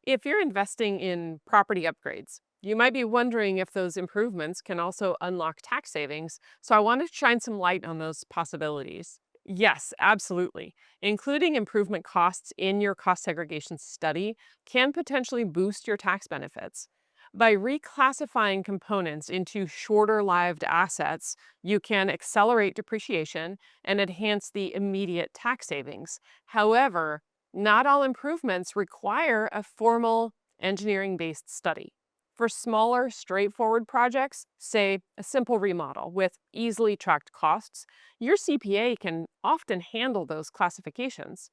If you're investing in property upgrades, you might be wondering if those improvements can also unlock tax savings. So I want to shine some light on those possibilities. Yes, absolutely. Including improvement costs in your cost segregation study can potentially boost your tax benefits. By reclassifying components into shorter lived assets, you can accelerate depreciation and enhance the immediate tax savings. However, not all improvements require a formal engineering based study. For smaller, straightforward projects, say a simple remodel with easily tracked costs, your CPA can often handle those classifications.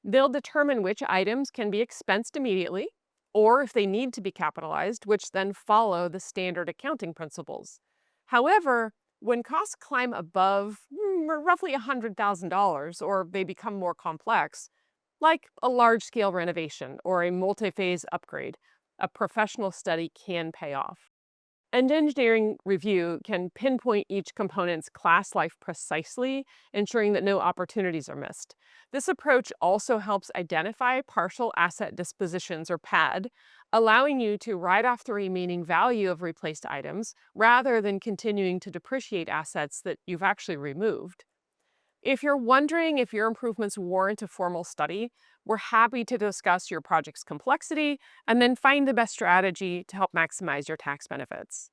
They'll determine which items can be expensed immediately, or if they need to be capitalized, which then follow the standard accounting principles. However, when costs climb above roughly $100,000 or they become more complex, like a large scale renovation or a multi phase upgrade, a professional study can pay off. An engineering review can pinpoint each component's class life precisely, ensuring that no opportunities are missed. This approach also helps identify partial asset dispositions or PAD, allowing you to write off the remaining value of replaced items rather than continuing to depreciate assets that you've actually removed. If you're wondering if your improvements warrant a formal study, we're happy to discuss your project's complexity and then find the best strategy to help maximize your tax benefits.